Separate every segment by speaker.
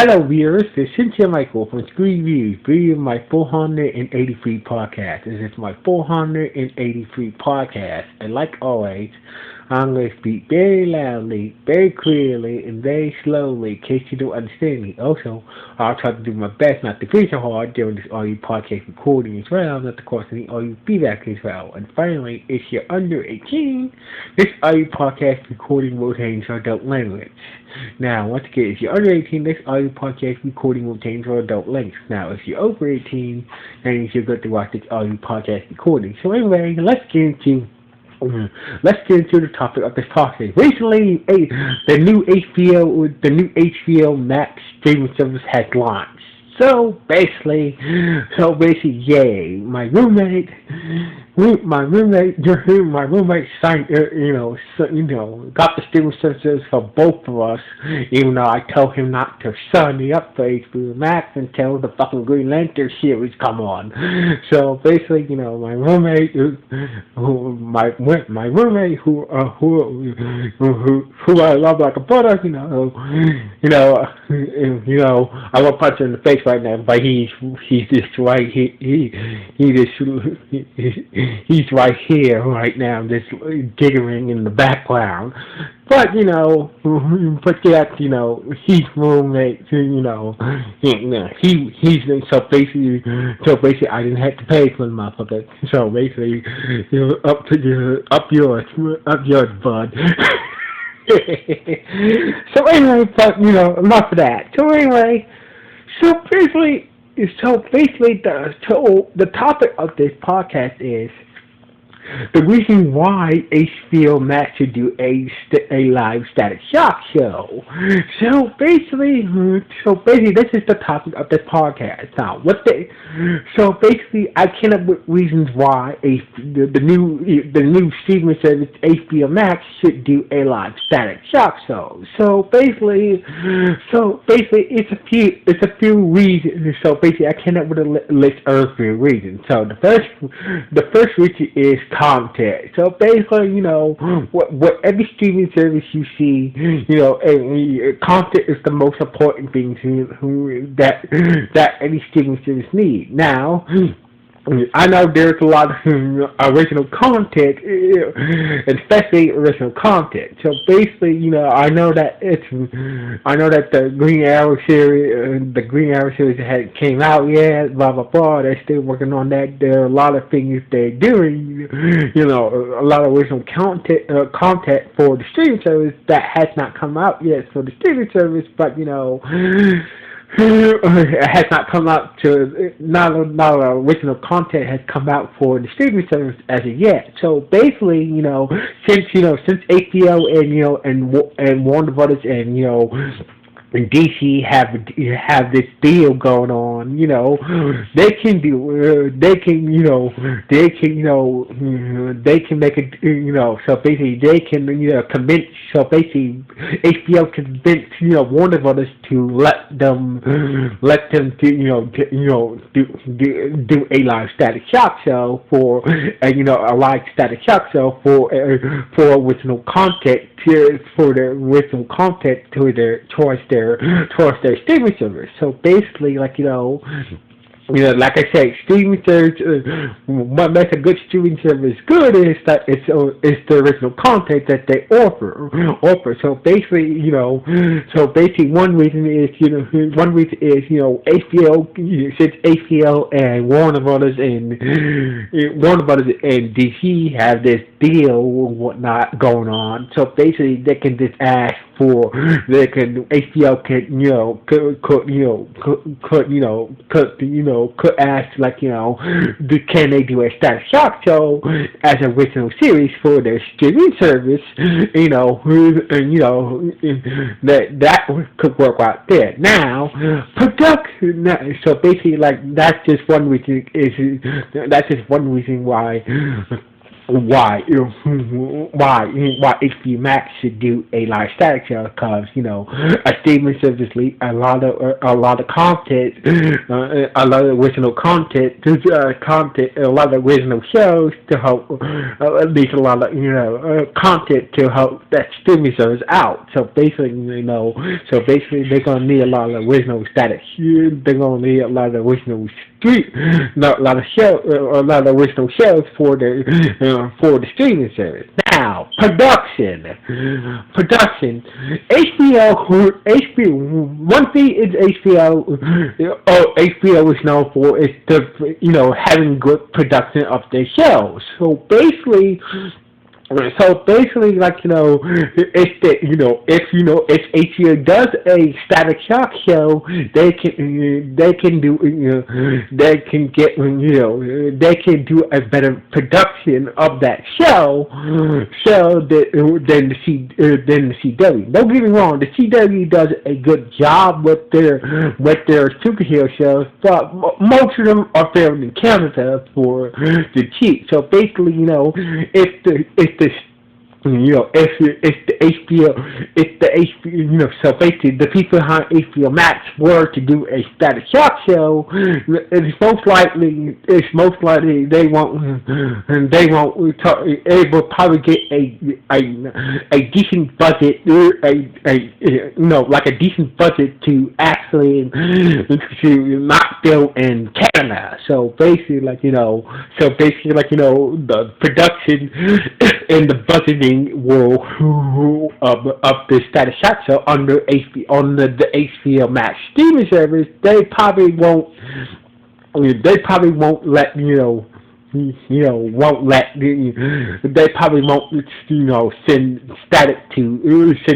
Speaker 1: Hello, viewers. This is Cynthia Michael from Screen Reviews, reviewing my 483 podcast. This is my 483 podcast, and like always, I'm going to speak very loudly, very clearly, and very slowly in case you don't understand me. Also, I'll try to do my best not to be so hard during this audio podcast recording as well, not to cause any audio feedback as well. And finally, if you're under 18, this audio podcast recording will contain adult language. Now, once again, if you're under 18, this audio podcast recording will contain adult links. Now, if you're over 18, then you're good to watch this audio podcast recording. So anyway, let's get into the topic of this podcast. Recently, the new HBO Max streaming service has launched. So basically, yay! My roommate signed, got the streaming services for both of us. Even though I told him not to sign me up for HBO Max until the fucking Green Lantern series come on. So basically, my roommate, who I love like a brother, I won't punch him in the face right now, but he's just right. He's right here right now, just giggling in the background. But he's roommate. So basically I didn't have to pay for the motherfucker. So basically, up yours, bud. So anyway, but enough of that. So anyway, the topic of this podcast is the reason why HBO Max should do a live Static Shock show. So basically, this is the topic of this podcast. Now, I came up with reasons why the new streaming service HBO Max should do a live Static Shock show. So basically, it's a few reasons. So basically, I came up with a list of 3 reasons. So the first reason is content. So basically, what every streaming service you see, content is the most important thing that any streaming service needs. Now, I know there's a lot of original content, especially original content. So basically, I know that the Green Arrow series hadn't came out yet. Blah blah blah. They're still working on that. There are a lot of things they're doing. A lot of original content for the streaming service that has not come out yet for the streaming service, but it has not come out to not original content has come out for the streaming service as of yet. So basically, since HBO and Warner Brothers and DC have this deal going on, they can make it, so basically they can, convince, so basically HBO can convince, Warner Brothers to let them do a live Static Shock show for, a live Static Shock show for original content, towards their streaming service. So basically, like I said, streaming service. What makes a good streaming service good is that it's the original content that they offer. So basically, one reason is HBO, since HBO and Warner Brothers and DC have this deal and whatnot going on. So basically, they can just ask for HBO could ask, can they do a Static Shock show as an original series for their streaming service? That could work out there. Now, production. So basically, that's just one reason. That's just one reason why why HBO Max should do a live static show, because a streaming service leak a lot of content, a lot of original content, a lot of original shows to help, at least a lot of content to help that streaming service out. So basically they're gonna need a lot of original static. They're gonna need a lot of original street, not a lot of a lot of original shows for the streaming service. Now, production. HBO. One thing is HBO is known for is having good production of their shows. So basically, if HBO does a Static Shock show, they can do a better production of that show, than the CW. Don't get me wrong, the CW does a good job with their superhero shows, but most of them are filmed in Canada for the cheap. So basically, if the if the HBO, so basically the people behind HBO Max were to do a Static Shock show, it's most likely they will probably get a decent budget, like a decent budget to actually to not film in Canada. The production and the budgeting of the Static Shock show under the HBO Max streaming service. They probably won't let they probably won't send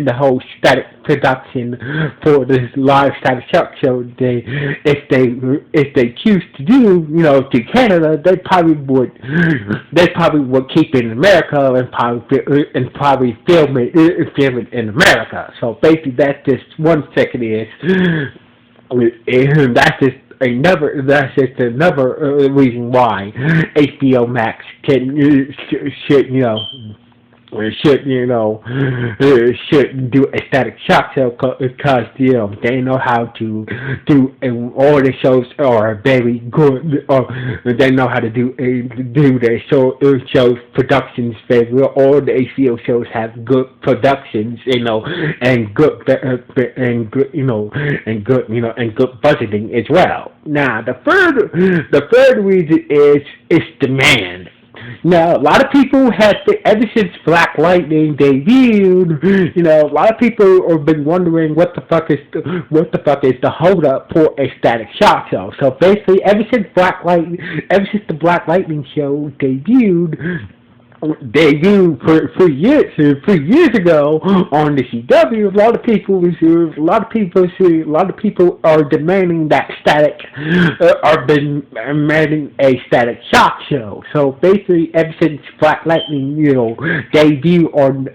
Speaker 1: the whole static production for this live Static Shock show. If they choose to do to Canada, they probably would keep it in America and probably film it in America. So basically that's just one second is, and that's just another reason why HBO Max shouldn't do a Static Shock show, because they know how to do, and all the shows are very good, or they know how to do their shows productions very well. All the HBO shows have good productions, and good budgeting as well. Now the third reason is demand. Now, a lot of people ever since Black Lightning debuted, a lot of people have been wondering what the fuck is the hold up for a Static Shock show. So basically, ever since the Black Lightning show debuted for years ago on the CW. A lot of people are demanding that are demanding a Static Shock show. So basically, ever since Black Lightning, debut on the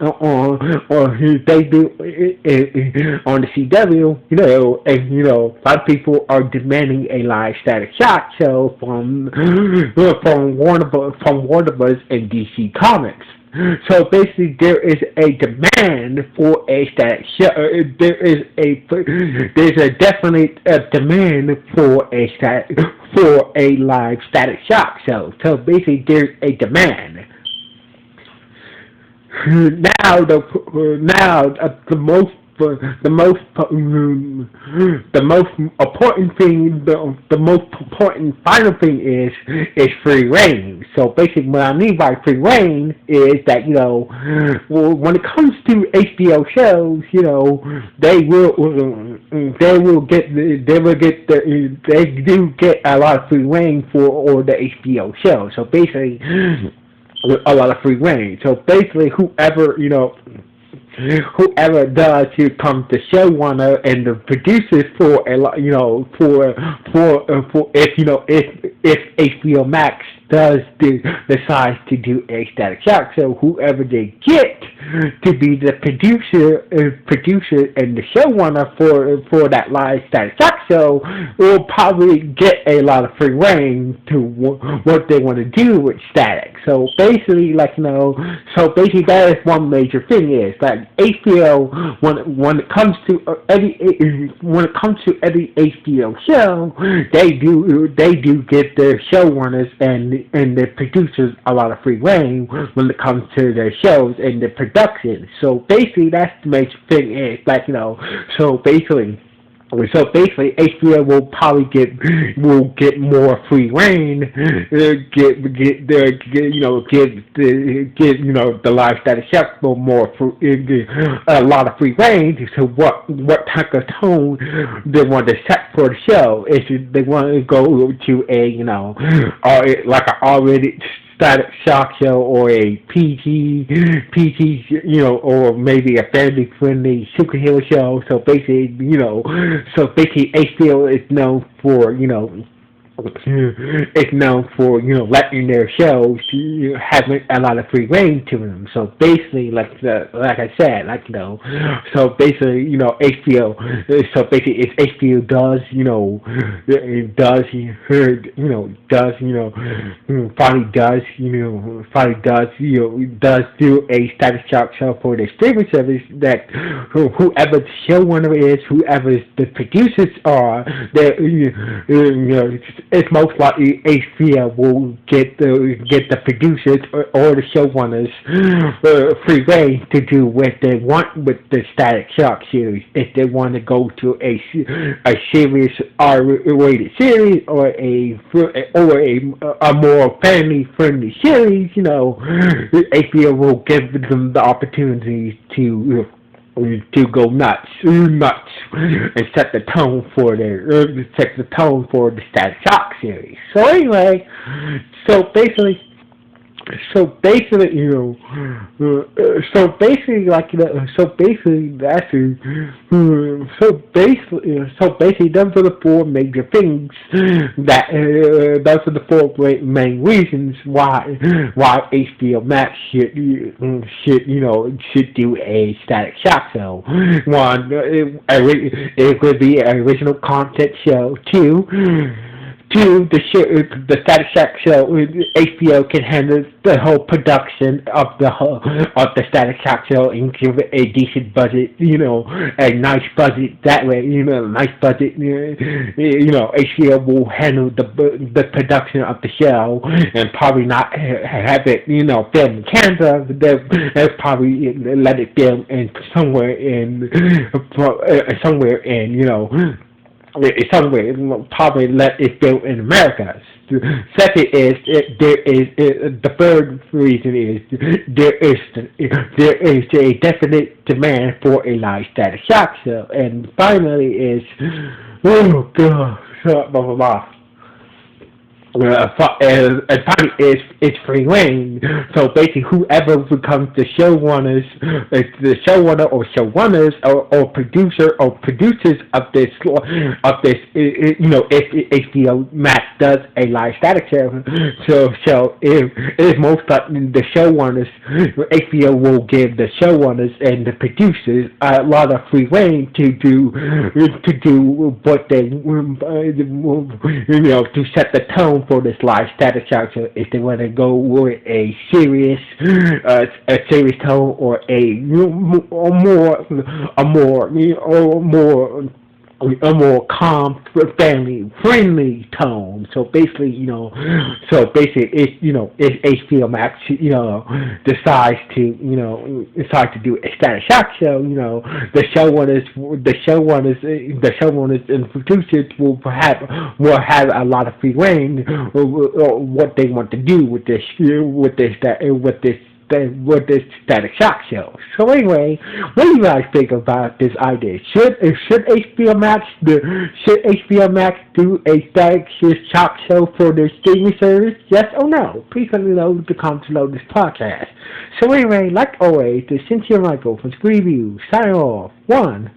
Speaker 1: CW, a lot of people are demanding a live Static Shock show from Warner Bros. And DC Comics. So basically, there is a demand for a static show. There's a definite demand for a live Static Shock show. So basically, there's a demand. Now, the most important thing, the most important final thing is free reign. So basically, what I mean by free reign is that when it comes to HBO shows, they do get a lot of free reign for all the HBO shows. So basically, a lot of free reign. So basically, whoever does come to showrunner and the producers for if HBO Max decides to do a Static Shock show, whoever they get to be the producer and the showrunner for that live Static Shock show will probably get a lot of free reign to what they want to do with Static. So basically, so basically that is one major thing is like HBO when it comes to every HBO show, they do get their showrunners and the producers a lot of free reign when it comes to their shows and the production. So basically, that's the major thing is HBO will get more free reign, give the live Static Shock more a lot of free reign. So what type of tone they want to set for the show? Is they want to go to like an already Static Shock show or a PG, or maybe a family-friendly superhero show. So basically, HBO is known for, it's known for letting their shows having a lot of free reign to them. So basically, like I said, so basically, HBO. So basically, if HBO does does do a Static Shock show for their streaming service, that whoever the showrunner is, whoever the producers are, that it's most likely HBO will get the producers or the showrunners free reign to do what they want with the Static Shock series. If they want to go to a serious R-rated series or a more family-friendly series, HBO will give them the opportunity to go nuts, and set the tone for the Static Shock series. So anyway, so basically, so basically, those are the four major things that those are the four main reasons why HBO Max should do a Static Shock show. One, it would be an original content show. Two, the Static Shock show, HBO can handle the whole production of the Static Shock show and give it a decent budget, a nice budget. That way, nice budget. HBO will handle the production of the show and probably not have it, filmed in Canada. They'll probably let it film in somewhere probably let it film in America. Second is the third reason is there is a definite demand for a live Static Shock show, and finally is blah blah blah. And finally, it's free reign. So basically, whoever becomes the showrunners, or showrunners, or producer or producers of this, if HBO Max does a live Static show, it is most likely the showrunners. HBO will give the showrunners and the producers a lot of free reign to do what they, to set the tone for this live Static Shock show. If they want to go with a serious tone or a more calm, family-friendly tone. So basically, if HBO Max, decides to do a Static Shock show, the showrunners and producers will have a lot of free reign what they want to do with this Static Shock show. So anyway, what do you guys think about this idea? Should HBO Max do a Static Shock show for their streaming service? Yes or no? Please let me know in the comments below this podcast. So anyway, like always, this is Sincere Michael from Screen Review. Signing off. 1,